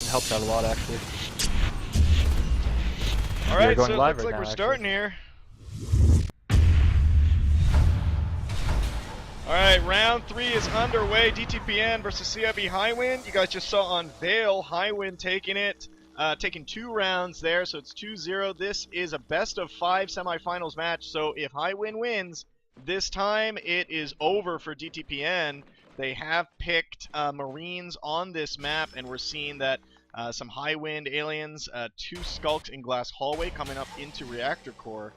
helps out a lot, actually. All right, going so it live looks right like now, we're starting here. All right, round 3 is underway. DTPN versus CiB Highwind. You guys just saw on Vale, Highwind taking it, taking 2 rounds there, so it's 2-0. This is a best of 5 semifinals match, so if Highwind wins, this time it is over for DTPN. They have picked Marines on this map, and we're seeing that some Highwind aliens, 2 skulks in Glass Hallway coming up into Reactor Core.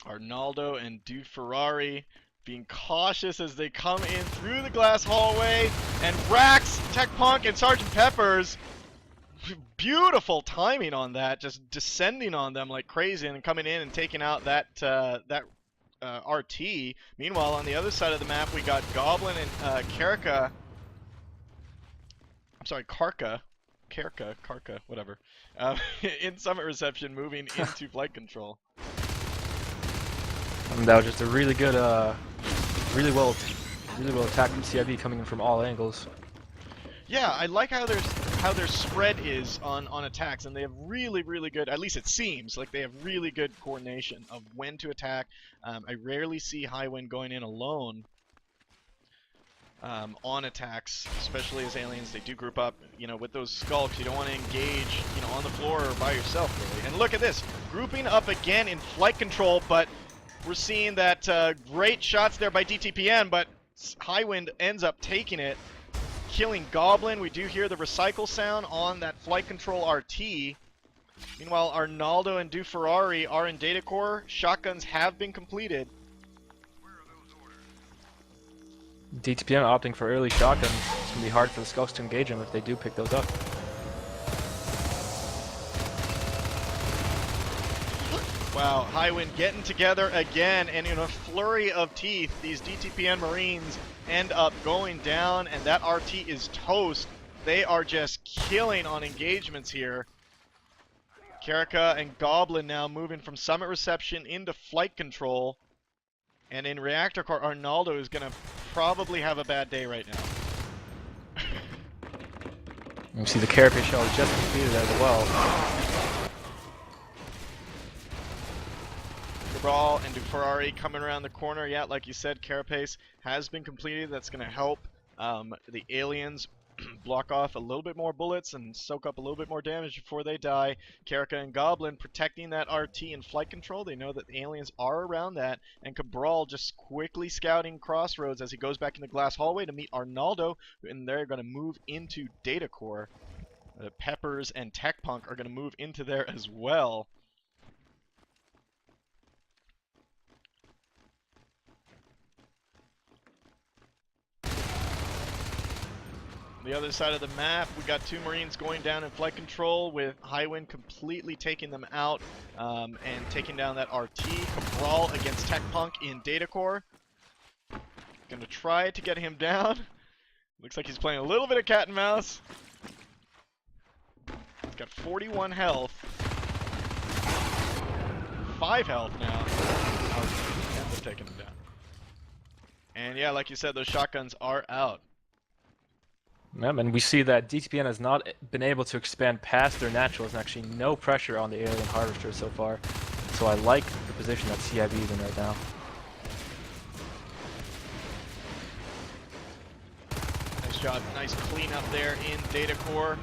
Arnaldo and DuFerrari being cautious as they come in through the glass hallway, and Rax, Tech Punk, and Sergeant Peppers, beautiful timing on that, just descending on them like crazy and coming in and taking out that RT. Meanwhile, on the other side of the map, we got Goblin and Karka, whatever, in Summit Reception, moving into flight control. That was just a really good, really well attacked from CiB coming in from all angles. Yeah, I like how their spread is on attacks, and they have really good, at least it seems like they have really good coordination of when to attack. I rarely see Highwind going in alone on attacks, especially as aliens. They do group up, you know, with those skulks. You don't want to engage, you know, on the floor or by yourself, really. And look at this, grouping up again in flight control, but we're seeing that great shots there by DTPN, but Highwind ends up taking it, killing Goblin. We do hear the recycle sound on that flight control RT. Meanwhile, Arnaldo and DuFerrari are in data core. Shotguns have been completed. DTPN opting for early shotguns. It's going to be hard for the skulks to engage them if they do pick those up. Wow, Highwind getting together again, and in a flurry of teeth, these DTPN Marines end up going down, and that RT is toast. They are just killing on engagements here. Karka and Goblin now moving from Summit Reception into flight control, and in Reactor Core, Arnaldo is going to probably have a bad day right now. You see the Carapace shell just completed as well. Cabral and DuFerrari coming around the corner. Yeah, like you said, Carapace has been completed. That's going to help the aliens block off a little bit more bullets and soak up a little bit more damage before they die. Karka and Goblin protecting that RT in flight control. They know that the aliens are around that, and Cabral just quickly scouting Crossroads as he goes back in the glass hallway to meet Arnaldo, and they're going to move into data core. Peppers and Tech Punk are going to move into there as well. The other side of the map, we got 2 Marines going down in flight control, with Highwind completely taking them out and taking down that RT. Cabral against Tech Punk in data core. Gonna try to get him down. Looks like he's playing a little bit of cat and mouse. He's got 41 health. 5 health now. Ends up taking him down. And yeah, like you said, those shotguns are out. Yep, and we see that DTPN has not been able to expand past their naturals, and actually no pressure on the alien harvester so far. So I like the position that CiB is in right now. Nice job, nice cleanup there in data core.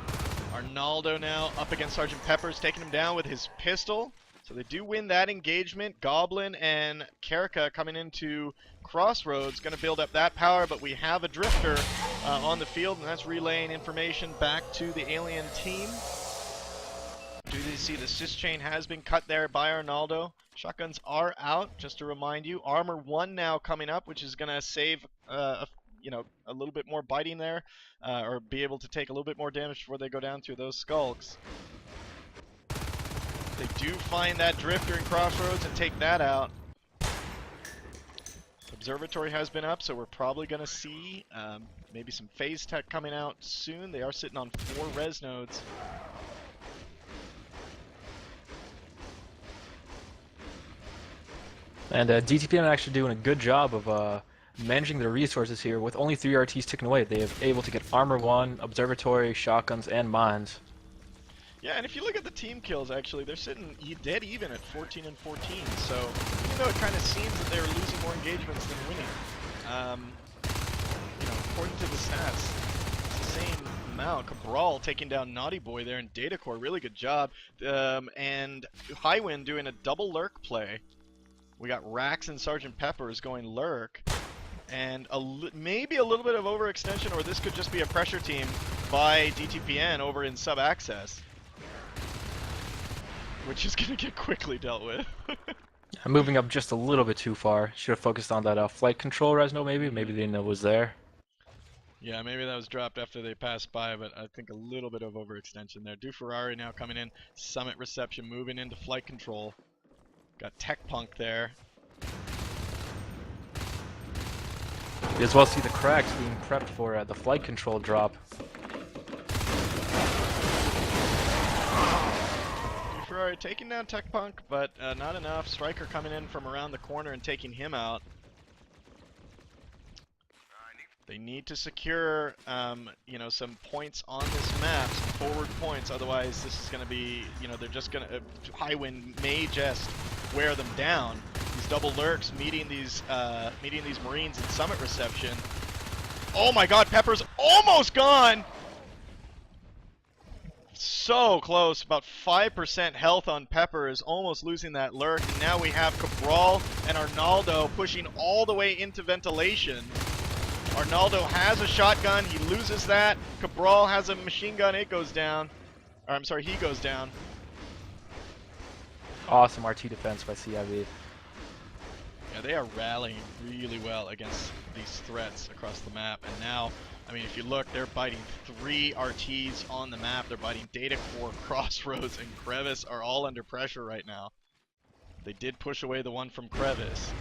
Arnaldo now up against Sergeant Peppers, taking him down with his pistol. So they do win that engagement. Goblin and Karka coming into Crossroads, going to build up that power, but we have a drifter on the field, and that's relaying information back to the alien team. Do they see the sys chain has been cut there by Arnaldo? Shotguns are out, just to remind you. Armor 1 now coming up, which is going to save a little bit more biting there, or be able to take a little bit more damage before they go down through those skulks. They do find that drifter in Crossroads and take that out. Observatory has been up, so we're probably going to see maybe some phase tech coming out soon. They are sitting on 4 res nodes. And DTPN actually doing a good job of managing their resources here. With only 3 RTs ticking away, they are able to get Armor 1, Observatory, Shotguns, and Mines. Yeah, and if you look at the team kills, actually, they're sitting dead even at 14 and 14. So even though it kind of seems that they're losing more engagements than winning, according to the stats, it's the same amount. Cabral taking down Naughty Boy there, and Datacore, really good job. And Highwind doing a double lurk play. We got Rax and Sergeant Peppers going lurk. And maybe a little bit of overextension, or this could just be a pressure team by DTPN over in sub-access, which is going to get quickly dealt with. I'm moving up just a little bit too far. Should have focused on that flight control Resno maybe. Maybe they didn't know it was there. Yeah, maybe that was dropped after they passed by, but I think a little bit of overextension there. DoFerrari now coming in. Summit reception moving into flight control. Got Tech Punk there. You as well see the cracks being prepped for the flight control drop. DoFerrari taking down Tech Punk, but not enough. Striker coming in from around the corner and taking him out. They need to secure, some points on this map, some forward points. Otherwise, this is going to be, they're just going to Highwind may just wear them down. These double lurks meeting these Marines in summit reception. Oh my God, Pepper's almost gone. So close, about 5% health on Peppers, almost losing that lurk. And now we have Cabral and Arnaldo pushing all the way into ventilation. Arnaldo has a shotgun, he loses that. Cabral has a machine gun, it goes down. Or, I'm sorry, he goes down. Awesome RT defense by CiB. Yeah, they are rallying really well against these threats across the map. And now, I mean, if you look, they're biting 3 RTs on the map. They're biting Datacore, Crossroads, and Crevice are all under pressure right now. They did push away the one from Crevice.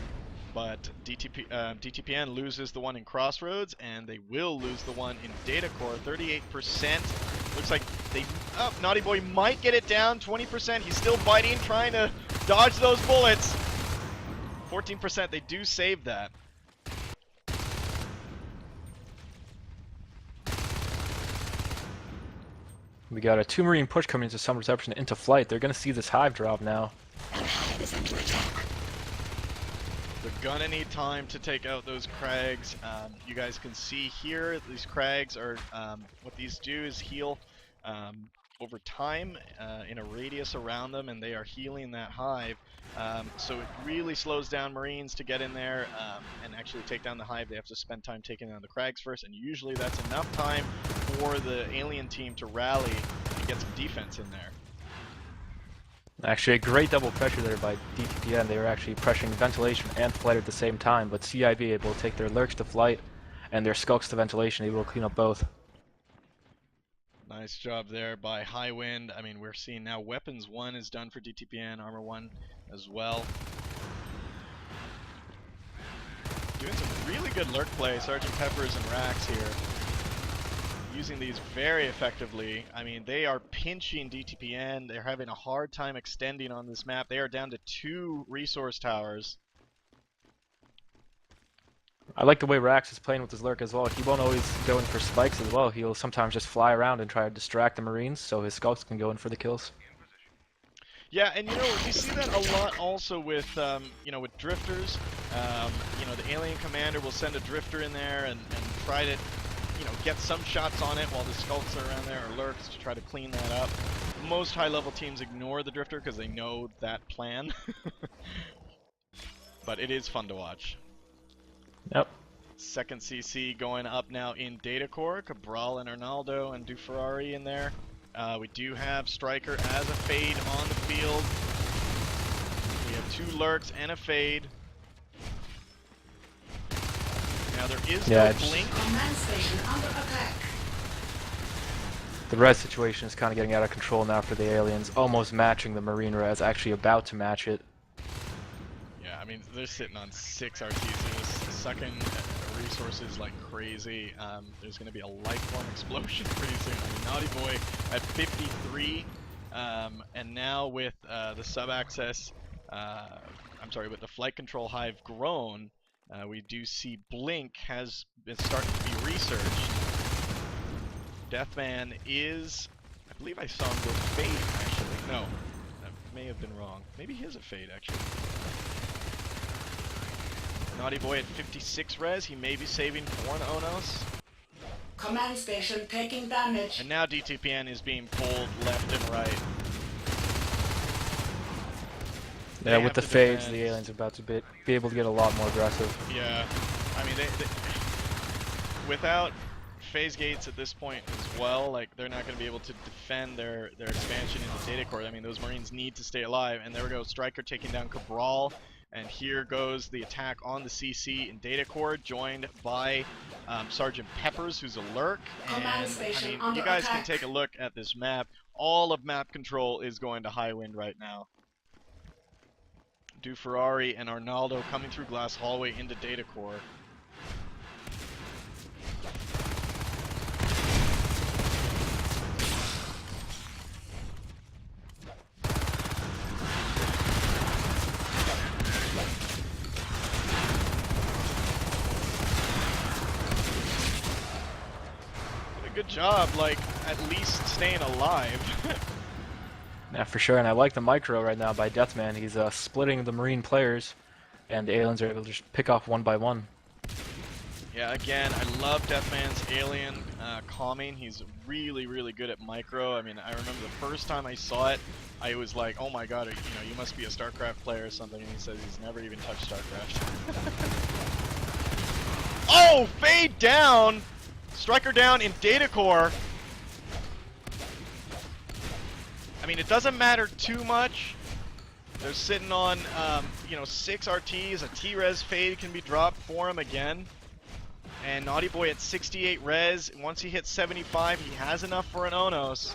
But DTPN loses the one in Crossroads, and they will lose the one in Datacore. 38%. Looks like Naughty Boy might get it down. 20%. He's still biting, trying to dodge those bullets. 14%. They do save that. We got a 2 Marine push coming into some reception into flight. They're going to see this hive drop now. They're gonna need time to take out those Krags. You guys can see here, these Krags are, what these do is heal over time in a radius around them, and they are healing that hive. So it really slows down Marines to get in there and actually take down the hive. They have to spend time taking down the Krags first, and usually that's enough time for the alien team to rally and get some defense in there. Actually, a great double pressure there by DTPN. They were actually pressuring ventilation and flight at the same time, but CiB able to take their lurks to flight and their skulks to ventilation, able to clean up both. Nice job there by Highwind. I mean, we're seeing now Weapons 1 is done for DTPN, Armor 1 as well. Doing some really good lurk play, Sergeant Peppers and Rax here. Using these very effectively. I mean, they are pinching DTPN. They're having a hard time extending on this map. They are down to 2 resource towers. I like the way Rax is playing with his lurk as well. He won't always go in for spikes as well. He'll sometimes just fly around and try to distract the Marines so his skulks can go in for the kills. Yeah, and you see that a lot also with, with drifters. The alien commander will send a drifter in there and try to get some shots on it while the skulks are around there, or lurks, to try to clean that up. Most high-level teams ignore the drifter because they know that plan. But it is fun to watch. Yep. Second CC going up now in Datacore. Cabral and Arnaldo and DoFerrari in there. We do have Striker as a fade on the field. We have 2 lurks and a fade. Now there is no blink. The res situation is kind of getting out of control now for the aliens, almost matching the Marine res, actually about to match it. Yeah, I mean, they're sitting on 6 RTs. They're just sucking resources like crazy. There's going to be a life-form explosion pretty soon. I mean, Naughty Boy at 53, and now with the sub-access I'm sorry, with the flight control hive grown, we do see Blink has been starting to be researched. Deathman is, I believe I saw him go fade, actually. No, that may have been wrong. Maybe he is a fade, actually. Naughty Boy at 56 res, he may be saving for an Onos. Command station taking damage. And now DTPN is being pulled left and right. Yeah, with the fades, the aliens are about to be able to get a lot more aggressive. Yeah, I mean, they without phase gates at this point as well, like, they're not going to be able to defend their expansion into data core. I mean, those Marines need to stay alive. And there we go, Striker taking down Cabral. And here goes the attack on the CC in data core, joined by Sergeant Peppers, who's a lurk. And I mean, you guys can take a look at this map. All of map control is going to Highwind right now. Du Ferrari and Arnaldo coming through glass hallway into data core. Good job, like, at least staying alive. Yeah, for sure, and I like the micro right now by Deathman. He's splitting the Marine players, and the aliens are able to just pick off one by one. Yeah, again, I love Deathman's alien calming. He's really, really good at micro. I mean, I remember the first time I saw it, I was like, oh my god, you must be a StarCraft player or something, and he says he's never even touched StarCraft. Oh, fade down! Striker down in data core. I mean, it doesn't matter too much. They're sitting on, 6 RTs. A T-res fade can be dropped for him again. And Naughty Boy at 68 res. Once he hits 75, he has enough for an Onos.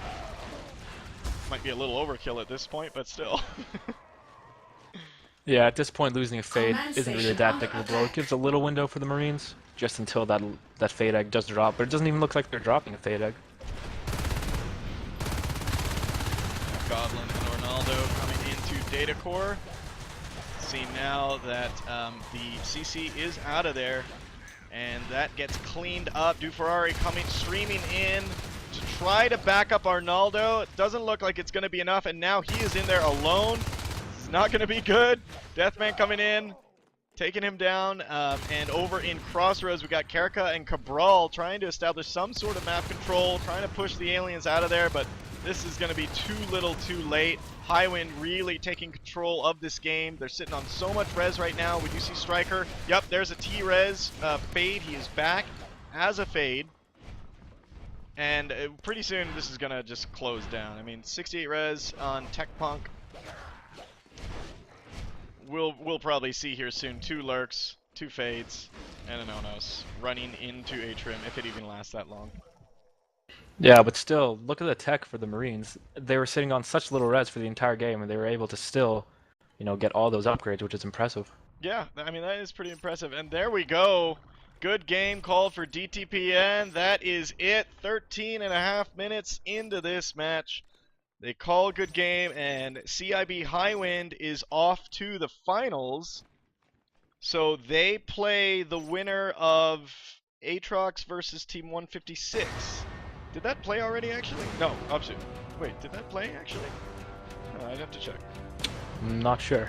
Might be a little overkill at this point, but still. Yeah, at this point, losing a fade isn't really that big of a blow. It gives a little window for the Marines, just until that fade egg does drop. But it doesn't even look like they're dropping a fade egg. Goblin and Arnaldo coming into data core. See now that the CC is out of there, and that gets cleaned up. Du Ferrari streaming in to try to back up Arnaldo. It doesn't look like it's going to be enough, and now he is in there alone. This is not going to be good. Deathman coming in, taking him down, and over in Crossroads we got Kerka and Cabral trying to establish some sort of map control, trying to push the aliens out of there, but this is going to be too little too late. Highwind really taking control of this game. They're sitting on so much res right now. We do see Striker. Yep, there's a T-res fade. He is back as a fade. And pretty soon this is going to just close down. I mean, 68 res on Tech Punk. We'll probably see here soon 2 lurks, 2 fades, and an Onos running into Atrium if it even lasts that long. Yeah, but still, look at the tech for the Marines. They were sitting on such little res for the entire game, and they were able to still, get all those upgrades, which is impressive. Yeah, I mean, that is pretty impressive. And there we go. Good game called for DTPN. That is it. 13.5 minutes into this match. They call good game, and CiB Highwind is off to the finals. So they play the winner of Aatrox versus Team 156. Did that play already, actually? No, opposite. Wait, did that play, actually? I'd have to check. I'm not sure.